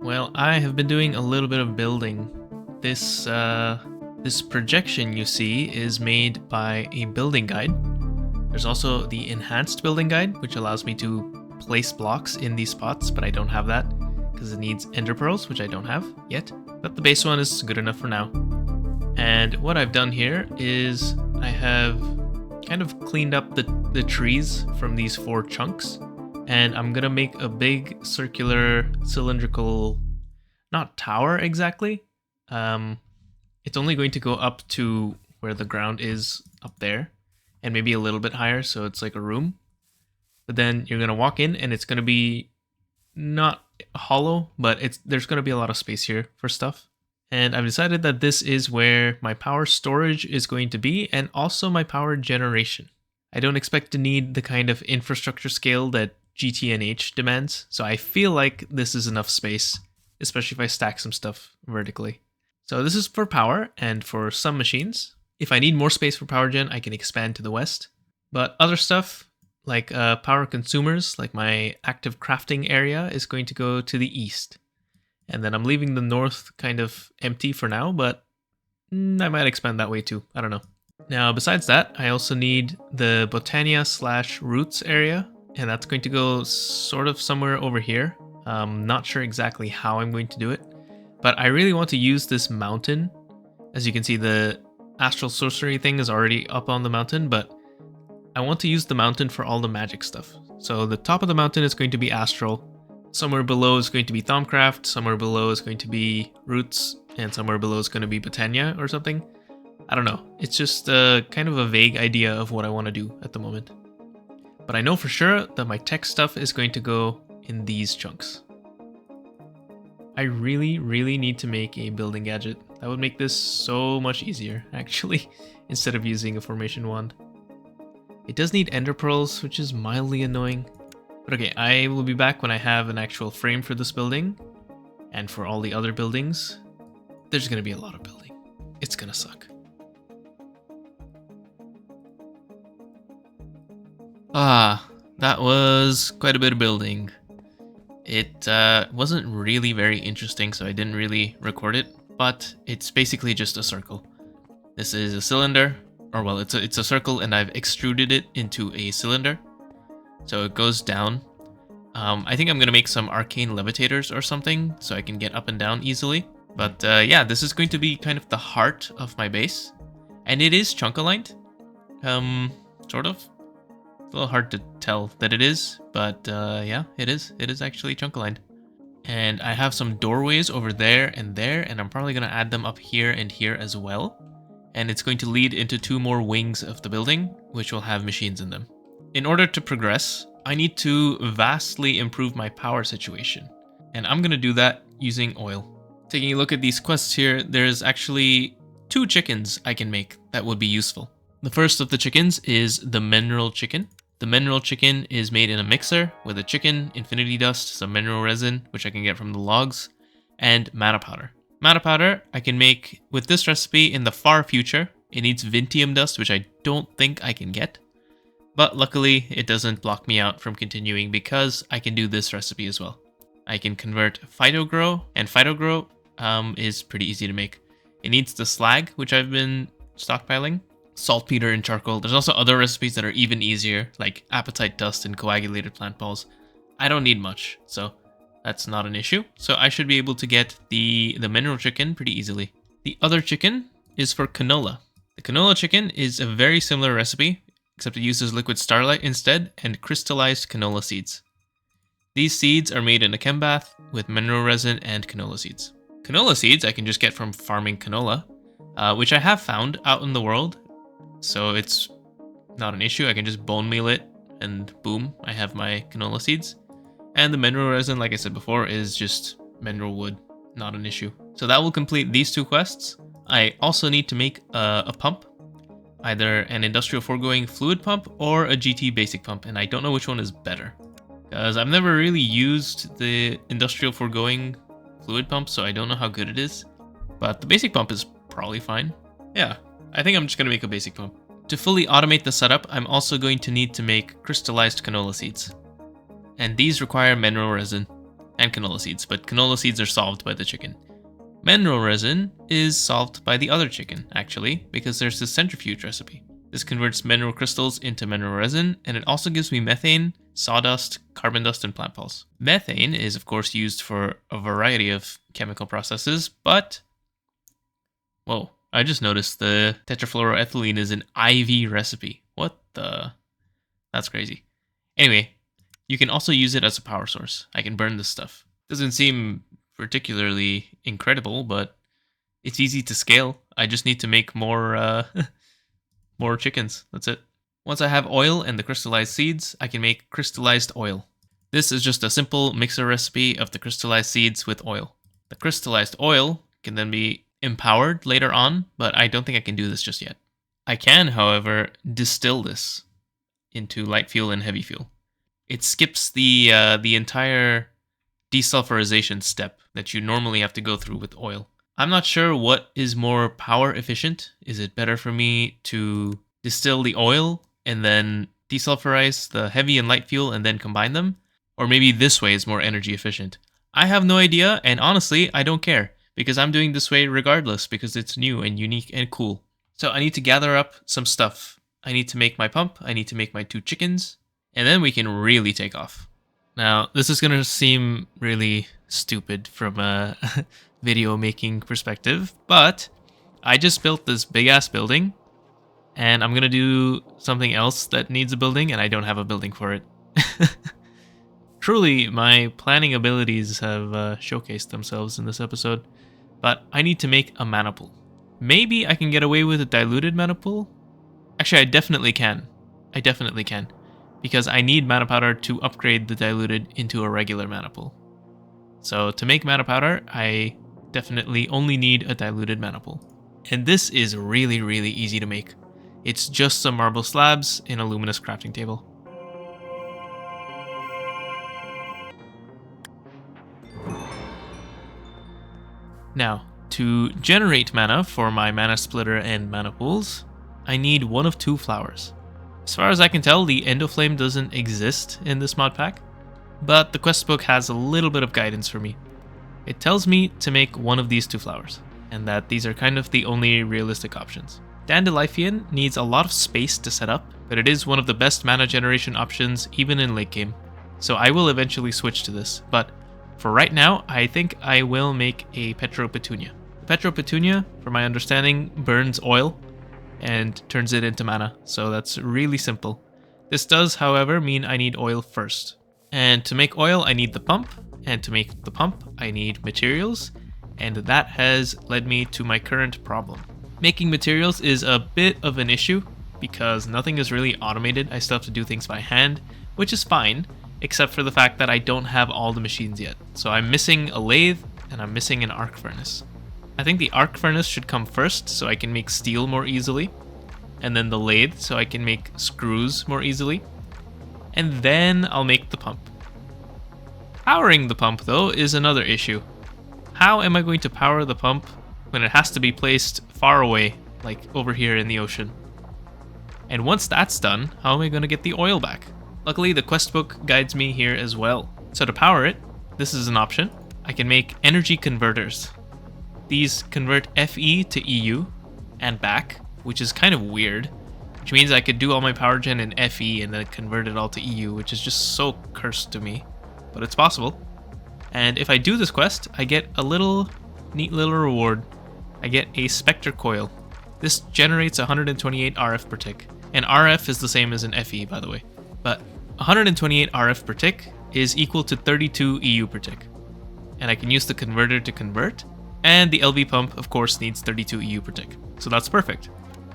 Well, I have been doing a little bit of building. This projection you see is made by a building guide. There's also the enhanced building guide, which allows me to place blocks in these spots, but I don't have that because it needs ender pearls, which I don't have yet. But the base one is good enough for now. And what I've done here is I have kind of cleaned up the trees from these 4 chunks. And I'm gonna make a big circular cylindrical, not tower exactly. It's only going to go up to where the ground is up there and maybe a little bit higher, so it's like a room. But then you're gonna walk in and it's gonna be not hollow, but there's gonna be a lot of space here for stuff. And I've decided that this is where my power storage is going to be and also my power generation. I don't expect to need the kind of infrastructure scale that GTNH demands, so I feel like this is enough space, especially if I stack some stuff vertically. So this is for power and for some machines. If I need more space for power gen, I can expand to the west. But other stuff, like power consumers, like my active crafting area, is going to go to the east. And then I'm leaving the north kind of empty for now, but I might expand that way too. I don't know. Now, besides that, I also need the botania / roots area, and that's going to go sort of somewhere over here. Not sure exactly how I'm going to do it, but I really want to use this mountain. As you can see, the astral sorcery thing is already up on the mountain, but I want to use the mountain for all the magic stuff. So the top of the mountain is going to be astral. Somewhere below is going to be Thaumcraft, somewhere below is going to be roots, and somewhere below is going to be botania or something. I don't know. It's just kind of a vague idea of what I want to do at the moment. But I know for sure that my tech stuff is going to go in these chunks. I really need to make a building gadget. That would make this so much easier, actually, instead of using a formation wand. It does need ender pearls, which is mildly annoying. But okay, I will be back when I have an actual frame for this building. And for all the other buildings, there's going to be a lot of building. It's going to suck. That was quite a bit of building. It wasn't really very interesting, so I didn't really record it, but it's basically just a circle. This is a cylinder, or well, it's a circle, and I've extruded it into a cylinder. So it goes down. I think I'm gonna make some arcane levitators or something, so I can get up and down easily. But yeah, this is going to be kind of the heart of my base. And it is chunk aligned. Sort of. It's a little hard to tell that it is, but yeah, it is. It is actually chunk aligned. And I have some doorways over there, and I'm probably going to add them up here and here as well. And it's going to lead into 2 more wings of the building, which will have machines in them. In order to progress, I need to vastly improve my power situation. And I'm going to do that using oil. Taking a look at these quests here, there's actually 2 chickens I can make that would be useful. The first of the chickens is the mineral chicken. The mineral chicken is made in a mixer with a chicken, infinity dust, some mineral resin, which I can get from the logs, and mana powder. Mana powder I can make with this recipe in the far future. It needs vintium dust, which I don't think I can get. But luckily, it doesn't block me out from continuing because I can do this recipe as well. I can convert phytogrow, and phytogrow is pretty easy to make. It needs the slag, which I've been stockpiling, saltpeter and charcoal. There's also other recipes that are even easier, like apatite dust and coagulated plant balls. I don't need much, so that's not an issue. So I should be able to get the mineral chicken pretty easily. The other chicken is for canola. The canola chicken is a very similar recipe, except it uses liquid starlight instead and crystallized canola seeds. These seeds are made in a chem bath with mineral resin and canola seeds. Canola seeds I can just get from farming canola, which I have found out in the world. So it's not an issue. I can just bone meal it and boom, I have my canola seeds. And the mineral resin, like I said before, is just mineral wood, not an issue. So that will complete these 2 quests. I also need to make a pump, either an industrial foregoing fluid pump or a GT basic pump, and I don't know which one is better. Because I've never really used the industrial foregoing fluid pump, so I don't know how good it is. But the basic pump is probably fine. Yeah, I think I'm just going to make a basic pump. To fully automate the setup, I'm also going to need to make crystallized canola seeds. And these require mineral resin. and canola seeds, but canola seeds are solved by the chicken. Mineral resin is solved by the other chicken, actually, because there's this centrifuge recipe. This converts mineral crystals into mineral resin, and it also gives me methane, sawdust, carbon dust, and plant pulse. Methane is, of course, used for a variety of chemical processes, but... Whoa, I just noticed the tetrafluoroethylene is an IV recipe. What the... That's crazy. Anyway, you can also use it as a power source. I can burn this stuff. Doesn't seem particularly incredible, but it's easy to scale. I just need to make more more chickens. That's it. Once I have oil and the crystallized seeds, I can make crystallized oil. This is just a simple mixer recipe of the crystallized seeds with oil. The crystallized oil can then be empowered later on, but I don't think I can do this just yet. I can, however, distill this into light fuel and heavy fuel. It skips the entire desulfurization step that you normally have to go through with oil. I'm not sure what is more power efficient. Is it better for me to distill the oil and then desulfurize the heavy and light fuel and then combine them? Or maybe this way is more energy efficient. I have no idea, and honestly, I don't care, because I'm doing this way regardless, because it's new and unique and cool. So I need to gather up some stuff. I need to make my pump, I need to make my 2 chickens, and then we can really take off. Now, this is going to seem really stupid from a video making perspective, but I just built this big ass building, and I'm going to do something else that needs a building, and I don't have a building for it. Truly, my planning abilities have showcased themselves in this episode, but I need to make a mana pool. Maybe I can get away with a diluted mana pool? Actually, I definitely can. Because I need mana powder to upgrade the diluted into a regular mana pool. So to make mana powder, I definitely only need a diluted mana pool. And this is really, really easy to make. It's just some marble slabs in a luminous crafting table. Now, to generate mana for my mana splitter and mana pools, I need one of 2 flowers. As far as I can tell, the Endoflame doesn't exist in this mod pack, but the quest book has a little bit of guidance for me. It tells me to make one of these 2 flowers, and that these are kind of the only realistic options. Dandelion needs a lot of space to set up, but it is one of the best mana generation options even in late game, so I will eventually switch to this, but for right now, I think I will make a Petropetunia. The Petropetunia, from my understanding, burns oil and turns it into mana, so that's really simple. This does, however, mean I need oil first. And to make oil, I need the pump, and to make the pump, I need materials, and that has led me to my current problem. Making materials is a bit of an issue, because nothing is really automated. I still have to do things by hand, which is fine, except for the fact that I don't have all the machines yet. So I'm missing a lathe, and I'm missing an arc furnace. I think the arc furnace should come first, so I can make steel more easily, and then the lathe, so I can make screws more easily, and then I'll make the pump. Powering the pump, though, is another issue. How am I going to power the pump when it has to be placed far away, like over here in the ocean? And once that's done, how am I going to get the oil back? Luckily, the quest book guides me here as well. So to power it, this is an option. I can make energy converters. These convert FE to EU and back, which is kind of weird, which means I could do all my power gen in FE and then convert it all to EU, which is just so cursed to me, but it's possible. And if I do this quest, I get a neat little reward. I get a Spectre Coil. This generates 128 RF per tick, and RF is the same as an FE, by the way. But 128 RF per tick is equal to 32 EU per tick, and I can use the converter to convert. And the LV pump, of course, needs 32 EU per tick. So that's perfect.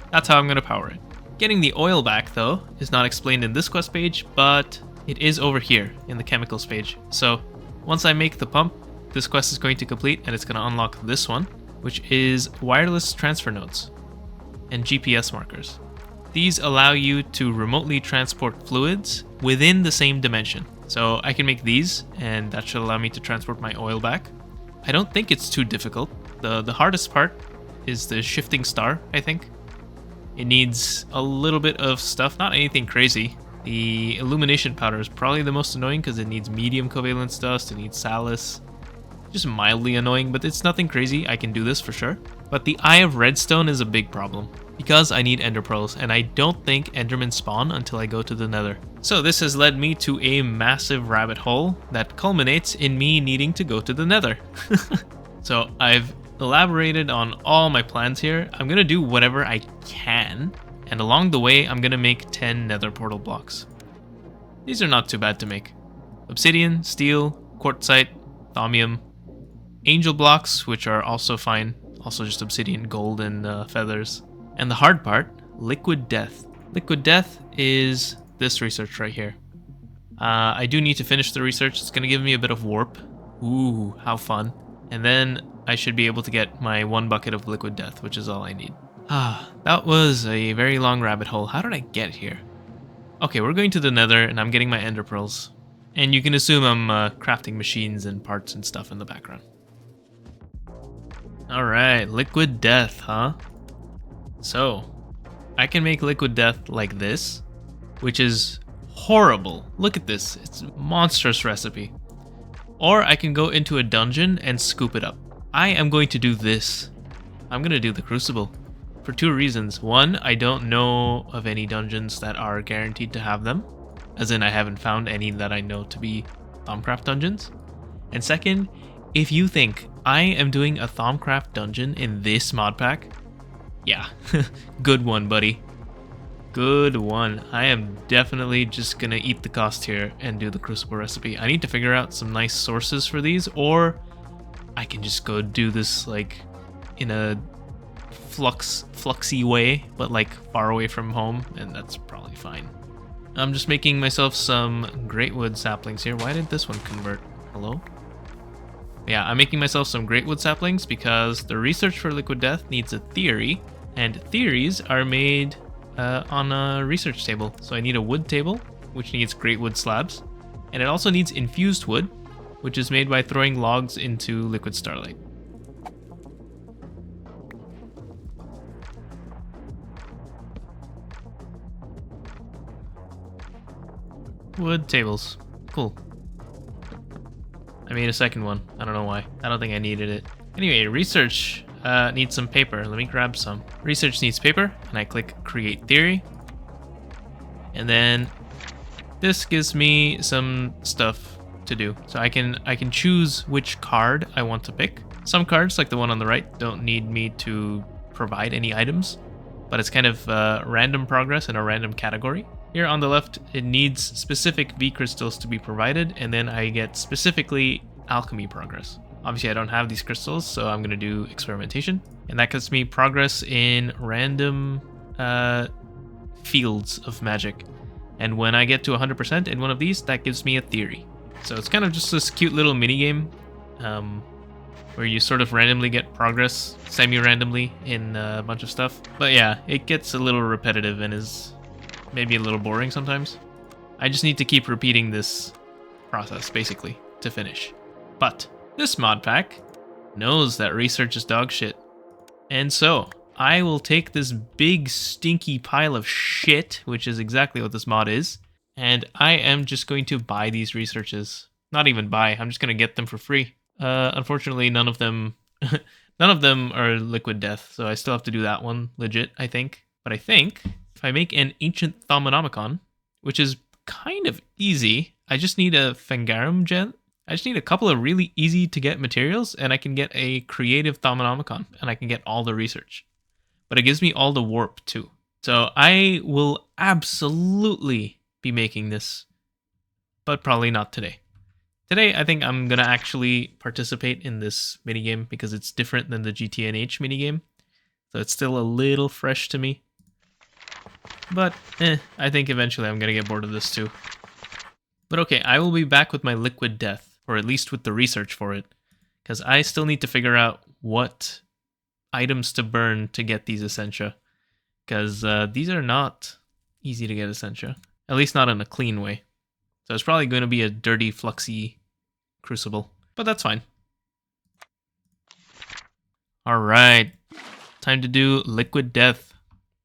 That's how I'm going to power it. Getting the oil back, though, is not explained in this quest page, but it is over here in the chemicals page. So once I make the pump, this quest is going to complete, and it's going to unlock this one, which is wireless transfer nodes and GPS markers. These allow you to remotely transport fluids within the same dimension. So I can make these, and that should allow me to transport my oil back. I don't think it's too difficult. The hardest part is the shifting star, I think. It needs a little bit of stuff, not anything crazy. The illumination powder is probably the most annoying because it needs medium covalence dust, it needs salus. Just mildly annoying, but it's nothing crazy. I can do this for sure. But the Eye of Redstone is a big problem because I need ender pearls, and I don't think endermen spawn until I go to the nether. So this has led me to a massive rabbit hole that culminates in me needing to go to the nether. So I've elaborated on all my plans here. I'm gonna do whatever I can, and along the way I'm gonna make 10 nether portal blocks. These are not too bad to make. Obsidian, steel, quartzite, thaumium, angel blocks, which are also fine, also just obsidian, gold, and feathers. And the hard part, liquid death. Liquid death is this research right here. I do need to finish the research. It's gonna give me a bit of warp. Ooh, how fun. And then I should be able to get my 1 bucket of liquid death, which is all I need. That was a very long rabbit hole. How did I get here? Okay, we're going to the nether, and I'm getting my ender pearls. And you can assume I'm crafting machines and parts and stuff in the background. Alright, liquid death, huh? So, I can make liquid death like this, which is horrible. Look at this, it's a monstrous recipe. Or I can go into a dungeon and scoop it up. I am going to do this. I'm going to do the crucible. For 2 reasons. One, I don't know of any dungeons that are guaranteed to have them. As in, I haven't found any that I know to be Thaumcraft dungeons. And second, if you think I am doing a Thaumcraft dungeon in this mod pack, yeah, good one, buddy. Good one. I am definitely just gonna eat the cost here and do the crucible recipe. I need to figure out some nice sources for these, or I can just go do this like in a fluxy way, but like far away from home, and that's probably fine. I'm just making myself some great wood saplings here. Why did this one convert? Hello? Yeah, I'm making myself some great wood saplings because the research for liquid death needs a theory, and theories are made on a research table. So I need a wood table, which needs great wood slabs, and it also needs infused wood, which is made by throwing logs into liquid starlight. Wood tables. Cool. I made a second one. I don't know why. I don't think I needed it. Anyway, research needs some paper. Let me grab some. Research needs paper, and I click Create Theory. And then this gives me some stuff to do. So I can choose which card I want to pick. Some cards, like the one on the right, don't need me to provide any items, but it's kind of random progress in a random category. Here on the left, it needs specific V crystals to be provided, and then I get specifically alchemy progress. Obviously, I don't have these crystals, so I'm going to do experimentation, and that gets me progress in random fields of magic. And when I get to 100% in one of these, that gives me a theory. So it's kind of just this cute little minigame where you sort of randomly get progress, semi-randomly, in a bunch of stuff. But yeah, it gets a little repetitive and is maybe a little boring sometimes. I just need to keep repeating this process, basically, to finish. But this mod pack knows that research is dog shit. And so, I will take this big stinky pile of shit, which is exactly what this mod is, and I am just going to buy these researches. Not even buy, I'm just going to get them for free. Unfortunately, none of them are liquid death, so I still have to do that one legit, I think. But I think if I make an ancient Thaumonomicon, which is kind of easy, I just need a Fangarum gem. I just need a couple of really easy to get materials, and I can get a creative Thaumonomicon, and I can get all the research. But it gives me all the warp too. So I will absolutely be making this, but probably not today. Today, I think I'm going to actually participate in this minigame because it's different than the GTNH minigame. So it's still a little fresh to me. But, I think eventually I'm going to get bored of this too. But okay, I will be back with my liquid death, or at least with the research for it, because I still need to figure out what items to burn to get these essentia, because these are not easy to get essentia, at least not in a clean way. So it's probably going to be a dirty, fluxy crucible, but that's fine. Alright, time to do liquid death.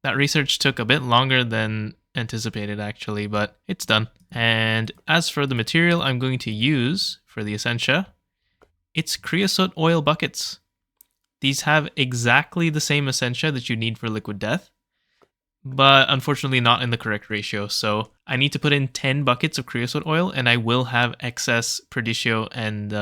That research took a bit longer than anticipated actually, but it's done. And as for the material I'm going to use for the Essentia, it's creosote oil buckets. These have exactly the same Essentia that you need for Liquid Death, but unfortunately not in the correct ratio. So I need to put in 10 buckets of creosote oil, and I will have excess Perdicio and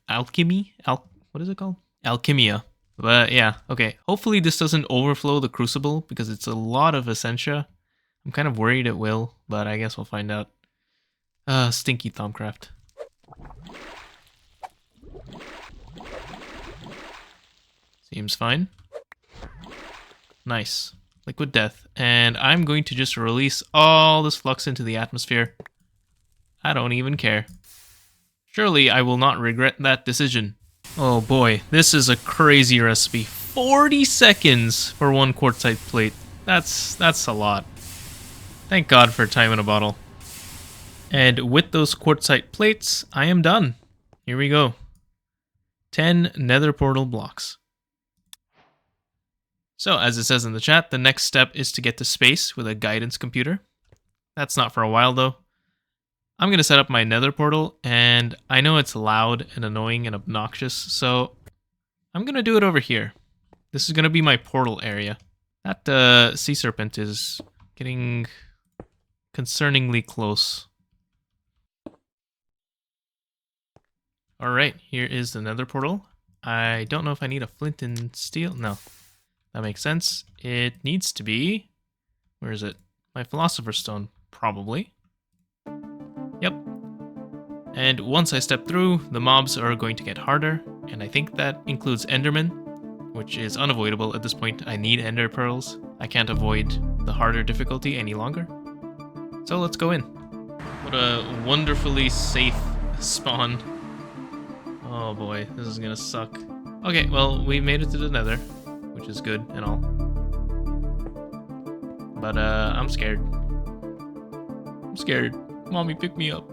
alchemy. What is it called? Alchemia. But yeah, okay. Hopefully this doesn't overflow the crucible because it's a lot of Essentia. I'm kind of worried it will, but I guess we'll find out. Stinky Thaumcraft. Seems fine. Nice. Liquid Death. And I'm going to just release all this flux into the atmosphere. I don't even care. Surely I will not regret that decision. Oh boy, this is a crazy recipe. 40 seconds for one quartzite plate. That's a lot. Thank God for time in a bottle. And with those quartzite plates, I am done. Here we go. 10 nether portal blocks. So, as it says in the chat, the next step is to get to space with a guidance computer. That's not for a while, though. I'm going to set up my nether portal, and I know it's loud and annoying and obnoxious, so I'm going to do it over here. This is going to be my portal area. That sea serpent is getting concerningly close. Alright, here is the nether portal. I don't know if I need a flint and steel. No. That makes sense. It needs to be... Where is it? My Philosopher's Stone, probably. Yep. And once I step through, the mobs are going to get harder, and I think that includes Enderman, which is unavoidable at this point. I need Ender Pearls. I can't avoid the harder difficulty any longer. So let's go in. What a wonderfully safe spawn. Oh boy, this is gonna suck. Okay, well, we made it to the nether, which is good and all. But I'm scared. I'm scared. Mommy, pick me up.